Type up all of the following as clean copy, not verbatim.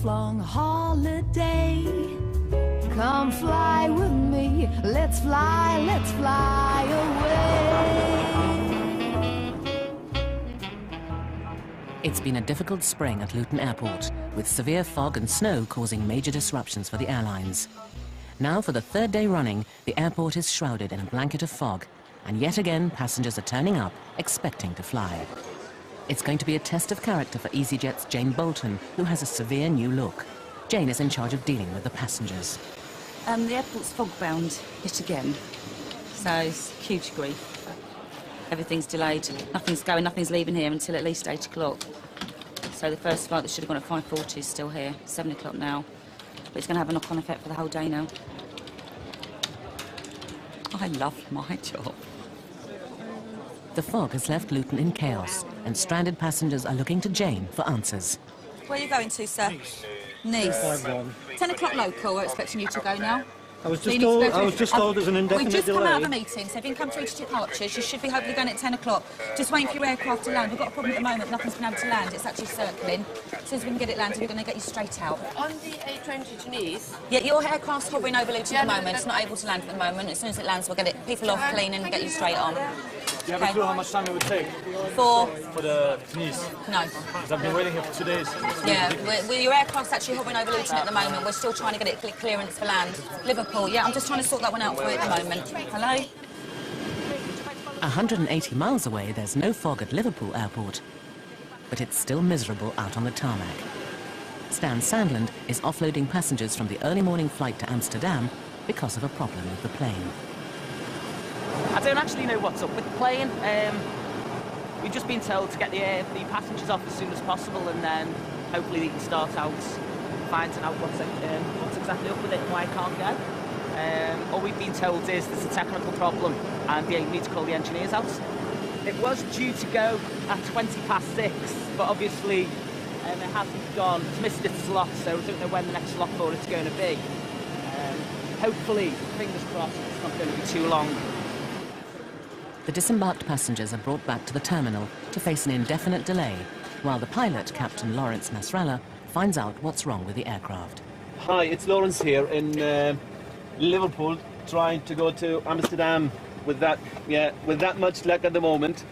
month-long holiday. Come fly with me, let's fly away. It's been a difficult spring at Luton Airport, with severe fog and snow causing major disruptions for the airlines. Now, for the third day running, the airport is shrouded in a blanket of fog, and yet again passengers are turning up, expecting to fly. It's going to be a test of character for Easyjet's Jane Bolton, who has a severe new look. Jane is in charge of dealing with the passengers. The airport's fog-bound yet again, so it's huge grief. Everything's delayed, nothing's leaving here until at least 8 o'clock. So the first flight that should have gone at 5:40 is still here, 7 o'clock now. But it's going to have a knock-on effect for the whole day now. I love my job. The fog has left Luton in chaos, and stranded passengers are looking to Jane for answers. Where are you going to, sir? Nice. 10 o'clock local, we're expecting you to go now. I was just told there's an indefinite delay. We've just come out of a meeting, so if you can come through to departures, you should be hopefully going at 10 o'clock. Just waiting for your aircraft to land. We've got a problem at the moment, nothing's been able to land. It's actually circling. As soon as we can get it landed, we're going to get you straight out. On the A20 to Nice? Yeah, your aircraft's hovering over Luton at the moment. It's not able to land at the moment. As soon as it lands, we'll get it people off, clean, and get you straight on. Do you have a clue how much time it would take? For the Nice? No. Because I've been waiting here for 2 days. Yeah, your aircraft's actually hovering over Luton at the moment. We're still trying to get it clearance for land. Liverpool, yeah, I'm just trying to sort that one out for you at the moment. Hello? 180 miles away, there's no fog at Liverpool Airport, but it's still miserable out on the tarmac. Stan Sandland is offloading passengers from the early morning flight to Amsterdam because of a problem with the plane. I don't actually know what's up with the plane. We've just been told to get the passengers off as soon as possible, and then hopefully they can start out finding out what's exactly up with it and why it can't go. All we've been told is there's a technical problem and they need to call the engineers out. It was due to go at 6:20, but obviously it hasn't gone. It's missed its slot, so I don't know when the next slot for it's going to be. Hopefully, fingers crossed, it's not going to be too long. The disembarked passengers are brought back to the terminal to face an indefinite delay, while the pilot, Captain Lawrence Nasrallah, finds out what's wrong with the aircraft. Hi, it's Lawrence here in Liverpool, trying to go to Amsterdam with that much luck at the moment.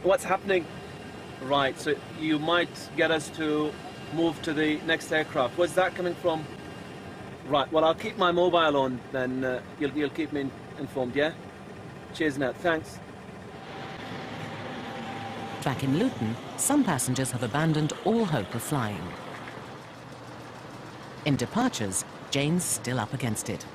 What's happening? Right, so you might get us to move to the next aircraft. Where's that coming from? Right, well, I'll keep my mobile on, then you'll keep me informed, yeah? Cheers now, thanks. Back in Luton, some passengers have abandoned all hope of flying. In departures, Jane's still up against it.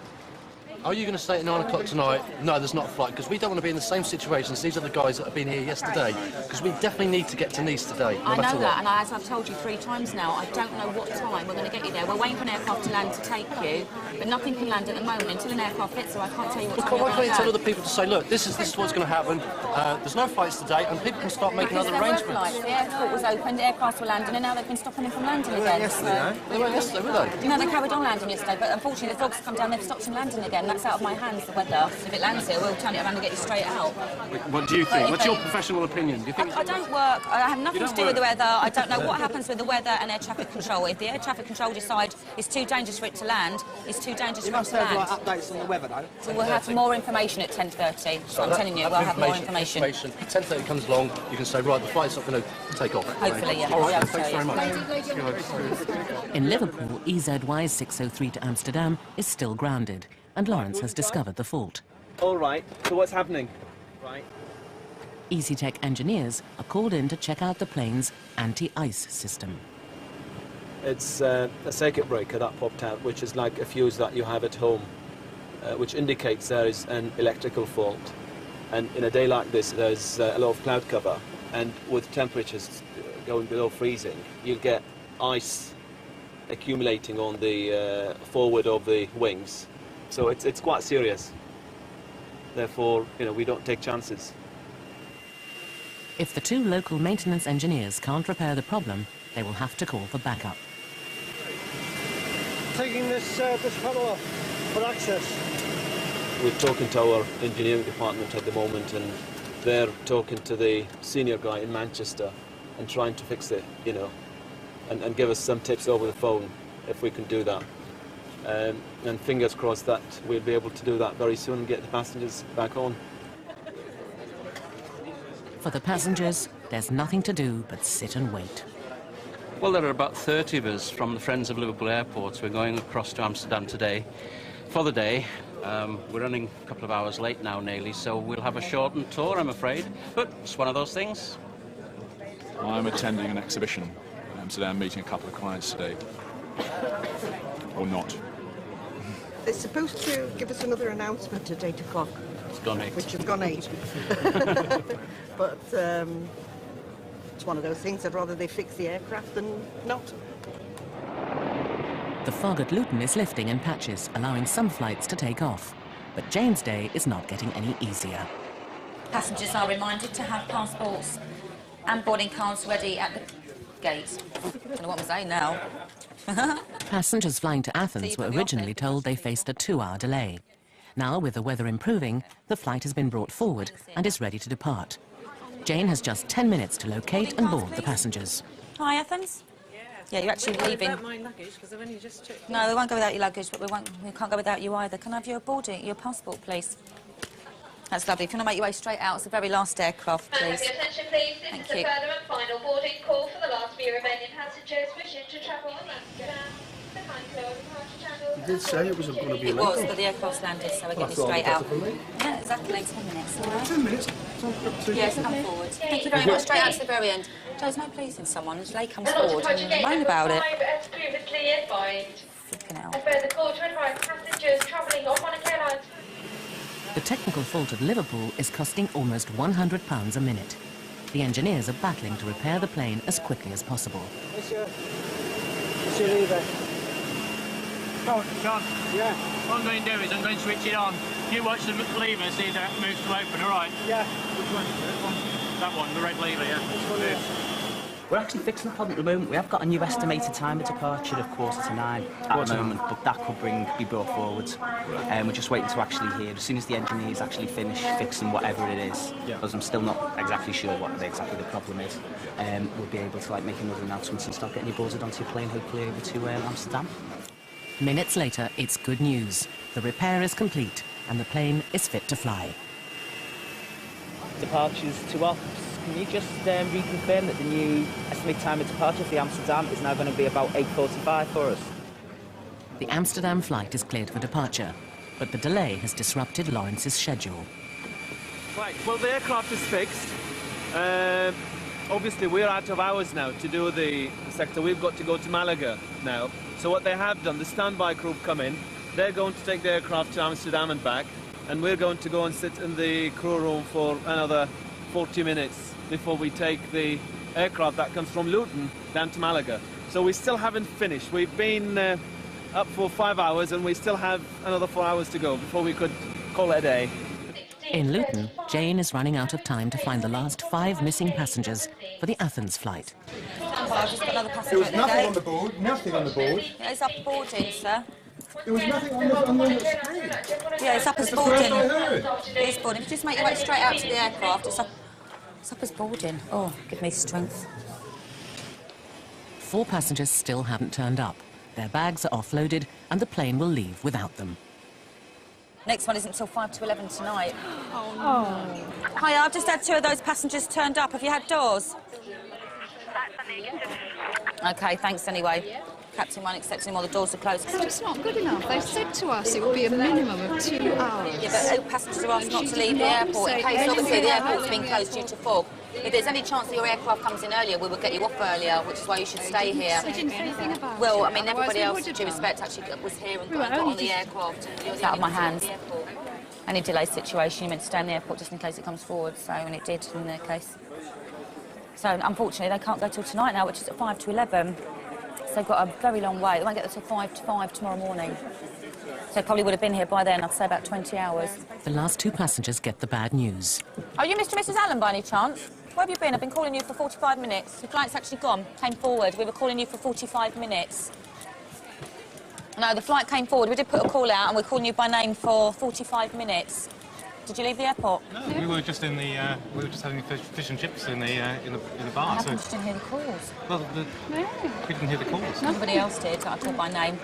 Are you going to stay at 9 o'clock tonight? No, there's not a flight, because we don't want to be in the same situation as these other guys that have been here yesterday, because we definitely need to get to Nice today, no matter I know what. that, and as I've told you 3 times now, I don't know what time we're going to get you there. We're waiting for an aircraft to land to take you, but nothing can land at the moment until an aircraft hits, so I can't tell you what time Why can't you tell go. other people to say, look, this is what's going to happen, there's no flights today, and people can start making other arrangements? Flights. The airport was open, the aircraft were landing, and now they've been stopping them from landing again. They weren't yesterday, were they? No, they carried on landing yesterday, but unfortunately the fog's come down, they've stopped them landing again. That's out of my hands, the weather. If it lands here, we'll turn it around and get you straight out. What do you think? What's your professional opinion? Do you think I don't work, I have nothing to do with the weather. I don't know what happens with the weather and air traffic control. If the air traffic control decide it's too dangerous for it to land, it's too dangerous for it to land. Updates on the weather, though. So we'll have more information at 10:30. So I'm telling you, we'll have more information. 10:30 comes along, you can say, right, the flight's not going to take off. Hopefully, yeah. All right, Yeah, thanks very much. In Liverpool, EZY 603 to Amsterdam is still grounded, and Lawrence has discovered the fault. All right, so what's happening? Right. Easytech engineers are called in to check out the plane's anti-ice system. It's a circuit breaker that popped out, which is like a fuse that you have at home, which indicates there is an electrical fault. And in a day like this, there's a lot of cloud cover, and with temperatures going below freezing, you'll get ice accumulating on the forward of the wings. So it's quite serious. Therefore, we don't take chances. If the 2 local maintenance engineers can't repair the problem, they will have to call for backup. Taking this panel off for access. We're talking to our engineering department at the moment, and they're talking to the senior guy in Manchester and trying to fix it, and give us some tips over the phone. if we can do that. And fingers crossed that we'll be able to do that very soon and get the passengers back on. For the passengers, there's nothing to do but sit and wait. Well, there are about 30 of us from the Friends of Liverpool Airport. We're going across to Amsterdam today for the day. We're running a couple of hours late now, nearly, so we'll have a shortened tour, I'm afraid. But it's one of those things. I'm attending an exhibition in Amsterdam, meeting a couple of clients today. Or not. They're supposed to give us another announcement at 8 o'clock. It's gone 8. Which has gone 8. But it's one of those things. I'd rather they fix the aircraft than not. The fog at Luton is lifting in patches, allowing some flights to take off. But Jane's day is not getting any easier. Passengers are reminded to have passports and boarding cards ready at the gate. I don't know what I'm saying now. Passengers flying to Athens were originally told they faced a 2-hour delay. Now, with the weather improving, the flight has been brought forward and is ready to depart. Jane has just 10 minutes to locate and board the passengers. Hi, Athens. Yeah, you're actually leaving. I don't mind luggage because I've only just checked. No, we won't go without your luggage, but we can't go without you either. Can I have your passport, please? That's lovely. If you want to make your way straight out, it's the very last aircraft, please. Can I have your attention, please? This Thank is the you. further and final boarding call for the last few remaining passengers wishing to travel on Amsterdam. The kind flow of departure channel. You did say it was going to be It was, but the aircraft's landed, so we're getting straight out. Yeah, exactly. 10 minutes. All right. 10 minutes? Yes, come forward. Thank you very much. Straight out to the very end. There's no pleasing someone. As Lay comes forward and moan about it. As previously advised. Flipping out. A further call to advise passengers travelling on Monarch Airlines. The technical fault at Liverpool is costing almost £100 a minute. The engineers are battling to repair the plane as quickly as possible. Monsieur Lever. John, Yeah. what I'm going to do is I'm going to switch it on. You watch the lever and see if that moves to open, all right? Yeah. Which one? That one, the red lever, yeah. We're actually fixing the problem at the moment. We have got a new estimated time of departure of 8:45 at the moment, but that could be brought forward. We're just waiting to actually hear. As soon as the engineers actually finish fixing whatever it is, because I'm still not exactly sure what exactly the problem is, we'll be able to make another announcement and start getting you boarded onto your plane, hopefully over to Amsterdam. Minutes later, it's good news. The repair is complete and the plane is fit to fly. Departures to ops. Can you just reconfirm that the new estimated time of departure for the Amsterdam is now going to be about 8:45 for us? The Amsterdam flight is cleared for departure, but the delay has disrupted Lawrence's schedule. Right, well, the aircraft is fixed. Obviously, we're out of hours now to do the sector. We've got to go to Malaga now. So what they have done, the standby crew come in. They're going to take the aircraft to Amsterdam and back, and we're going to go and sit in the crew room for another 40 minutes before we take the aircraft that comes from Luton down to Malaga. So we still haven't finished. We've been up for 5 hours and we still have another 4 hours to go before we could call it a day. In Luton, Jane is running out of time to find the last 5 missing passengers for the Athens flight. I've just got another passenger There was at the nothing gate. on the board, nothing on the board. Yeah, it's up boarding, sir. There was nothing on the screen. Yeah, it's up as That's the first boarding. I heard. It is boarding. If you just make your way straight out to the aircraft, it's up as boarding. Oh, give me strength. 4 passengers still haven't turned up. Their bags are offloaded and the plane will leave without them. Next one isn't until 5 to 11 tonight. Oh, no. Hi, I've just had 2 of those passengers turned up. Have you had doors? OK, thanks anyway. Captain won't accept anymore, the doors are closed. But it's not good enough. They've said to us it would be a minimum of 2 hours. Yeah, but passengers are asked not to leave the airport in case, obviously, the airport's been closed due to fog. If there's any chance that your aircraft comes in earlier, we will get you off earlier, which is why you should stay here. They didn't say anything about it. Well, I mean, Otherwise everybody we else, would with have due done. respect, actually was here and got on the aircraft. It's out of my hands. Any delay situation, you meant to stay in the airport just in case it comes forward, so, and it did in their case. So, unfortunately, they can't go till tonight now, which is at 5 to 11. So they've got a very long way. They won't get there till 5 to 5 tomorrow morning. So they probably would have been here by then, I'd say about 20 hours. The last 2 passengers get the bad news. Are you Mr. and Mrs. Allen by any chance? Where have you been? I've been calling you for 45 minutes. The flight's actually gone, came forward. We were calling you for 45 minutes. No, the flight came forward. We did put a call out and we're calling you by name for 45 minutes. Did you leave the airport? No, we were just in the we were just having fish and chips in the bar. How come you didn't hear the calls? Well, we didn't hear the calls. Nobody else did. I called by name.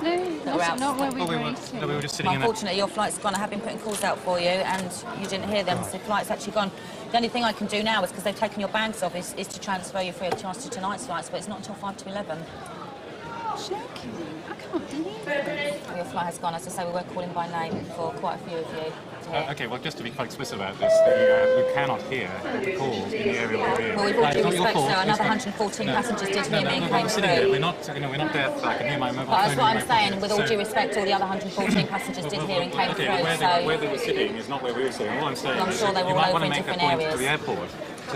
No, that's not where we were eating. No, we were just sitting in unfortunately, your flight's gone. I have been putting calls out for you, and you didn't hear them, so the flight's actually gone. The only thing I can do now is, because they've taken your bags off, is to transfer you free of charge to tonight's flights, but it's not until 5 to 11. Joking. I can't believe it. Your flight has gone. As I say, we were calling by name for quite a few of you. Okay, well, just to be quite explicit about this, we cannot hear the calls in the area we're in. Well, with all due respect, sir, another 114 passengers did hear me and came through. We're not, we're not deaf. I can hear my mobile phone. That's what I'm saying. With all due respect, all the other 114 passengers did hear and came through. Where they were sitting is not where we were sitting. All I'm saying I'm is sure they were you all might over want to in make that different point areas. to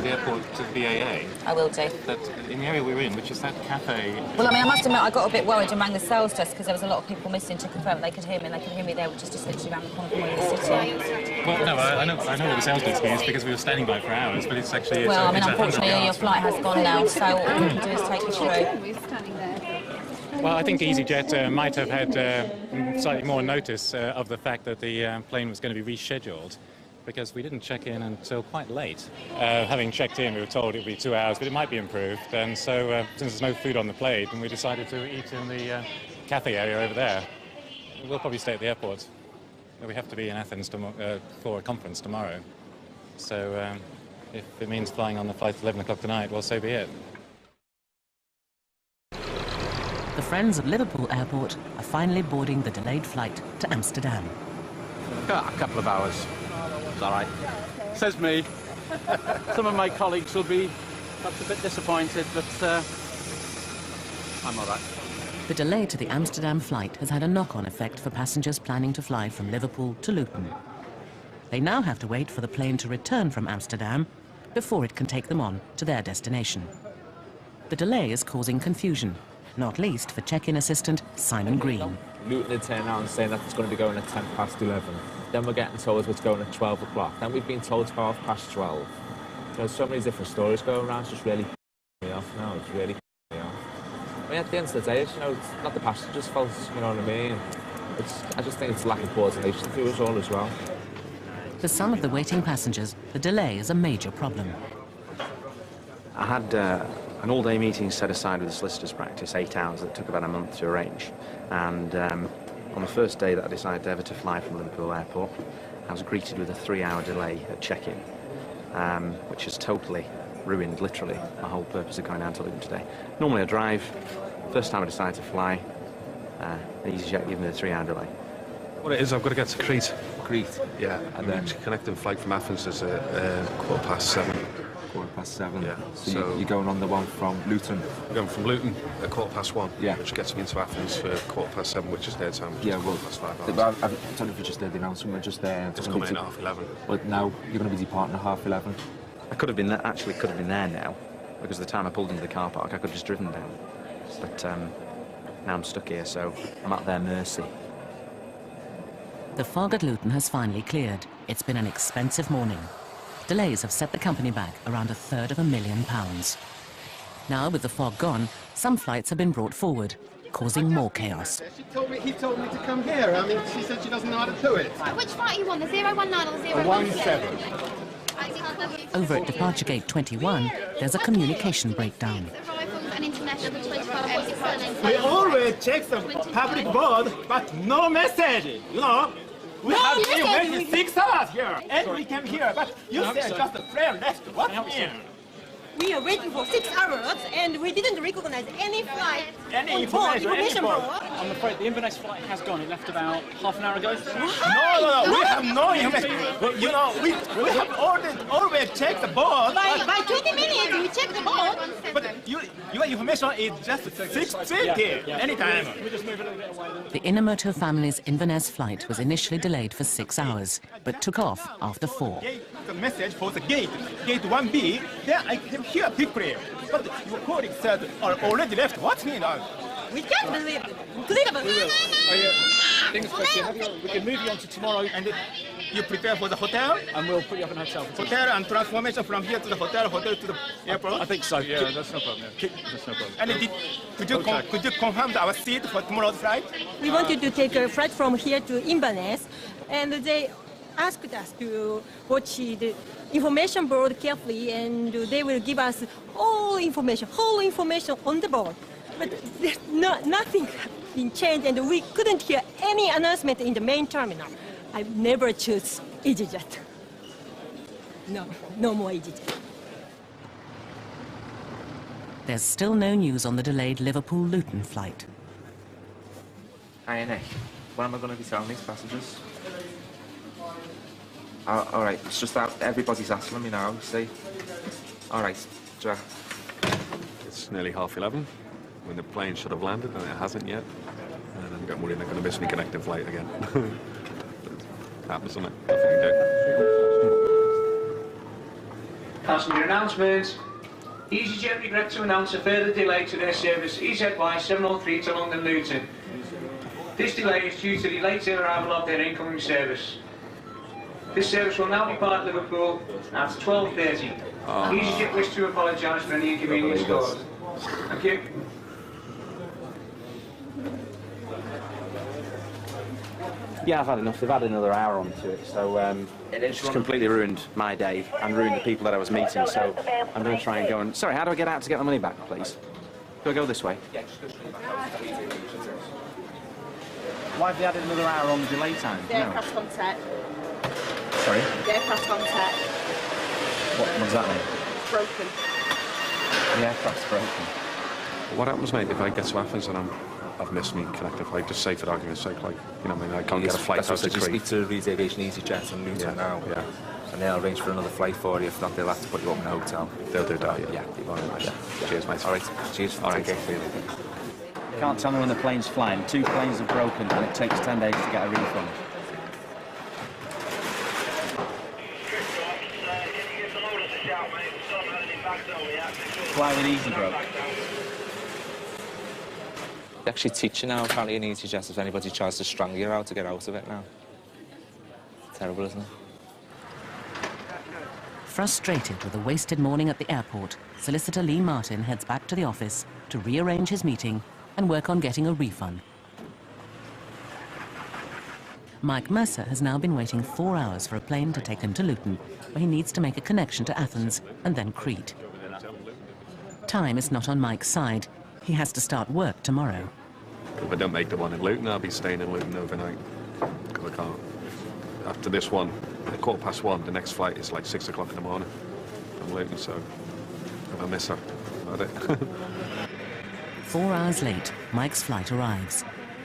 the airport, to the BAA. I will do. That in the area we're in, which is that cafe. Well, I mean, I must admit, I got a bit worried and rang the sales desk because there was a lot of people missing to confirm that they could hear me, and they could hear me there, which is just literally around the corner from where we were sitting. Well, no, I know where the sales desk is because we were standing by for hours, but it's actually. Well, I mean, unfortunately, your flight has gone now, so all we can do is take you through. We're standing there. Well, I think Easyjet might have had slightly more notice of the fact that the plane was going to be rescheduled, because we didn't check in until quite late. Having checked in, we were told it would be 2 hours, but it might be improved. And so, since there's no food on the plate, we decided to eat in the cafe area over there. We'll probably stay at the airport. We have to be in Athens for a conference tomorrow. So, if it means flying on the flight at 11 o'clock tonight, well, so be it. The friends of Liverpool Airport are finally boarding the delayed flight to Amsterdam. A couple of hours. It's all right. Says me. Some of my colleagues will be perhaps a bit disappointed, but I'm all right. The delay to the Amsterdam flight has had a knock-on effect for passengers planning to fly from Liverpool to Luton. They now have to wait for the plane to return from Amsterdam before it can take them on to their destination. The delay is causing confusion, not least for check-in assistant Simon Green. Luton had turned around saying that it's going to be going at 11:10. Then we're getting told it's going at 12 o'clock. Then we've been told it's 12:12. There's so many different stories going around. It's just really me off now. It's really me off. I mean, at the end of the day, it's not the passenger's fault. You know what I mean? I just think it's lack of coordination through us all as well. For some of the waiting passengers, the delay is a major problem. I had an all-day meeting set aside with the solicitor's practice, 8 hours, that took about a month to arrange. And on the first day that I decided ever to fly from Liverpool Airport, I was greeted with a 3-hour delay at check-in, which has totally ruined, literally, my whole purpose of going down to Luton today. Normally I drive. First time I decided to fly, Easyjet gave me a 3-hour delay. What it is, I've got to get to Crete. Crete? Yeah, and then connecting flight from Athens is 7:15. 7:15. Yeah. So you're going on the one from Luton? I'm going from Luton at 1:15. Yeah. Which gets me into Athens for 7:15, which is their time. Yeah, well, 5 hours. I don't know if you just heard the announcement. We're just there. Just coming in at 11:30. But now you're going to be departing at 11:30. I could have been there, actually could have been there now, because the time I pulled into the car park, I could have just driven down. But now I'm stuck here, so I'm at their mercy. The fog at Luton has finally cleared. It's been an expensive morning. Delays have set the company back around £250,000. Now, with the fog gone, some flights have been brought forward, causing more chaos. He told me to come here. I mean, she said she doesn't know how to do it. Which flight are you on, the 019 or the 017? 17. Over at departure gate 21, there's a communication breakdown. We always check the public board, but no message, you know. We have been waiting 6 hours here, and we came here, but you said just a flare left. What mean? We are waiting for 6 hours, and we didn't recognize any flight Any on board. information board. I'm afraid the Inverness flight has gone. It left about half an hour ago. No, we have no information. You know, we have always checked the board. By 20 minutes, we check the board. But your information is just 6:50 anytime. The Inamoto family's Inverness flight was initially delayed for 6 hours, but took off after 4. The message for the gate 1B, then I came here quickly. But your colleague said already left. What mean? We can't believe it. Unbelievable. We can move you on to tomorrow. And you prepare for the hotel? And we'll put you up in a hotel. Hotel and transformation from here to the hotel to the airport? I think so, yeah, that's no problem. Yeah. That's no problem. And could you confirm our seat for tomorrow's flight? We wanted to take a flight from here to Inverness, and they asked us to watch the information board carefully, and they will give us all information, whole information on the board. But there's nothing been changed, and we couldn't hear any announcement in the main terminal. I never choose Easyjet. No more Easyjet. There's still no news on the delayed Liverpool-Luton flight. Hi, Nick. What am I going to be telling these passengers? All right, it's just that everybody's asking me now, you see. All right, Jack. It's nearly 11:30 when the plane should have landed and it hasn't yet. And I'm getting worried they're going to miss me connecting flight again. Happens, doesn't it? Nothing to do. Passenger announcement. Easyjet regret to announce a further delay to their service EZY 703 to London Luton. This delay is due to the late arrival of their incoming service. This service will now depart Liverpool at 12:30. Easyjet wish to apologise for any inconvenience caused. Thank you. Yeah, I've had enough. They've added another hour onto it, so it's just completely ruined my day and ruined the people that I was meeting. So I'm going to try and go and... Sorry, how do I get out to get the money back, please? Do I go this way? Yeah, just go straight back out. Why have they added another hour on the delay time? The aircraft contact. Sorry? The aircraft contact. What does that mean? Broken. The aircraft's broken. What happens, mate, if I get to Athens and I've missed me connecting flight, just say for argument's sake, like, you know what I mean, I can't get a flight out to Crete. Speak to Reservation Easyjet and Luton now. Yeah. And they'll arrange for another flight for you. If not, they'll have to put you up in a hotel. They'll do that, Yeah, You're very nice. Cheers, mate. All right, cheers. All right. Take care. You can't tell me when the plane's flying. 2 planes are broken and it takes 10 days to get a refund. Why were these broke? They actually teach you now, apparently, in Easyjet, if anybody tries to strangle you, how to get out of it now. Terrible, isn't it? Frustrated with a wasted morning at the airport, Solicitor Lee Martin heads back to the office to rearrange his meeting and work on getting a refund. Mike Mercer has now been waiting 4 hours for a plane to take him to Luton, where he needs to make a connection to Athens and then Crete. Time is not on Mike's side. He has to start work tomorrow. If I don't make the one in Luton, I'll be staying in Luton overnight. Because I can't. After this one, at 1:15, the next flight is like 6 o'clock in the morning from Luton, so if I miss her, that's it. 4 hours late, Mike's flight arrives.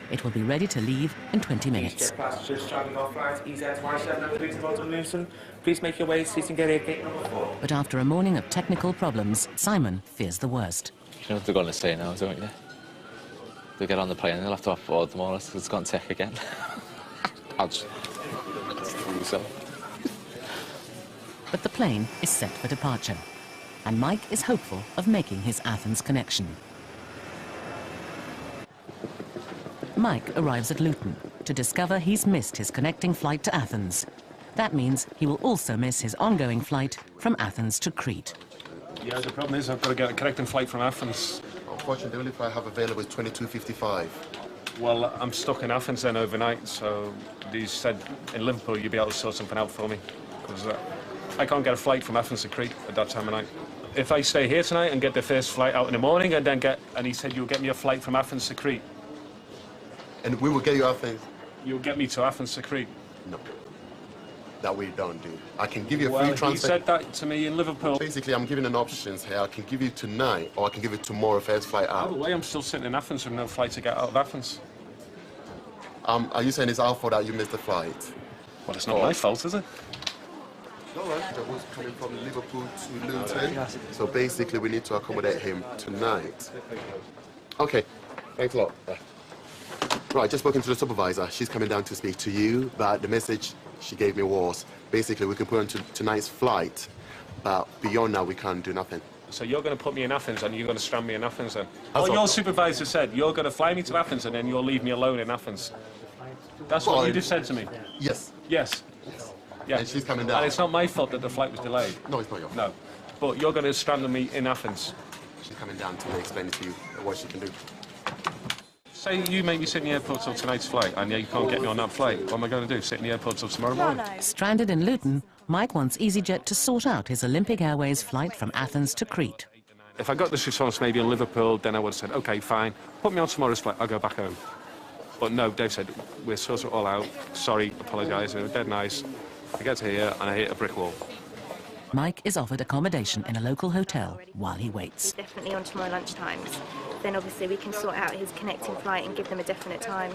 It will be ready to leave in 20 minutes. Passengers travelling off flight EZY 703 to London Luton. Please make your way so you can get gate number 4. But after a morning of technical problems, Simon fears the worst. You know what they're going to say now, don't you? They'll get on the plane and they'll have to offboard them all. It's going to take again. I'll just fool yourself. But the plane is set for departure, and Mike is hopeful of making his Athens connection. Mike arrives at Luton to discover he's missed his connecting flight to Athens. That means he will also miss his ongoing flight from Athens to Crete. Yeah, the problem is I've got to get a connecting flight from Athens. Unfortunately, the only flight I have available is 22:55. Well, I'm stuck in Athens then overnight, so they said in Liverpool you'd be able to sort something out for me. Because I can't get a flight from Athens to Crete at that time of night. If I stay here tonight and get the first flight out in the morning and then he said you'll get me a flight from Athens to Crete. And we will get you Athens? You'll get me to Athens to Crete? No. That we don't do. I can give you a free transfer. Well, he said that to me in Liverpool. Basically, I'm giving an options here. I can give you tonight, or I can give you tomorrow first flight out. By the way, I'm still sitting in Athens with no flight to get out of Athens. Are you saying it's our fault that you missed the flight? Well, it's not my fault, is it? All right, that was coming from Liverpool to Luton. So basically, we need to accommodate him tonight. Okay, thanks a lot. Bye. Right, just spoken to the supervisor. She's coming down to speak to you, but the message she gave me was, basically, we can put on to tonight's flight, but beyond that, we can't do nothing. So you're going to put me in Athens and you're going to strand me in Athens then? That's Your supervisor said you're going to fly me to Athens and then you'll leave me alone in Athens. That's what you just said to me? Yes. Yes. Yeah. And she's coming down. And it's not my fault that the flight was delayed? No, it's not your fault. No. But you're going to strand me in Athens? She's coming down to explain to you what she can do. Say you make me sit in the airport till tonight's flight, and you can't get me on that flight. What am I going to do? Sit in the airport till tomorrow morning? Stranded in Luton, Mike wants Easyjet to sort out his Olympic Airways flight from Athens to Crete. If I got this response maybe in Liverpool, then I would have said, OK, fine, put me on tomorrow's flight, I'll go back home. But no, Dave said, we're sort it all out. Sorry, apologise, they were dead nice. I get to here, and I hit a brick wall. Mike is offered accommodation in a local hotel while he waits. Definitely on tomorrow lunchtimes. Then obviously we can sort out his connecting flight and give them a definite time.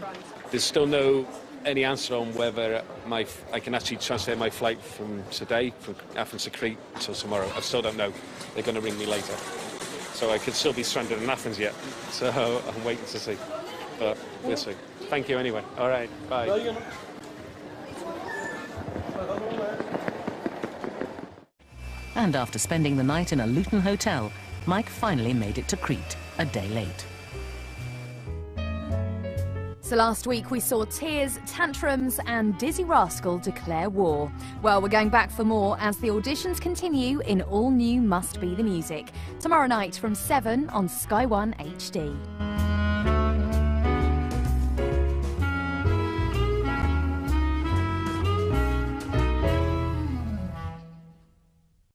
There's still no any answer on whether I can actually transfer my flight from today, from Athens to Crete, until tomorrow. I still don't know. They're going to ring me later. So I could still be stranded in Athens yet. So I'm waiting to see. But we'll see. Thank you anyway. All right, bye. And after spending the night in a Luton hotel, Mike finally made it to Crete, a day late. So last week we saw tears, tantrums and Dizzy Rascal declare war. Well, we're going back for more as the auditions continue in all new Must Be the Music. Tomorrow night from 7 on Sky 1 HD.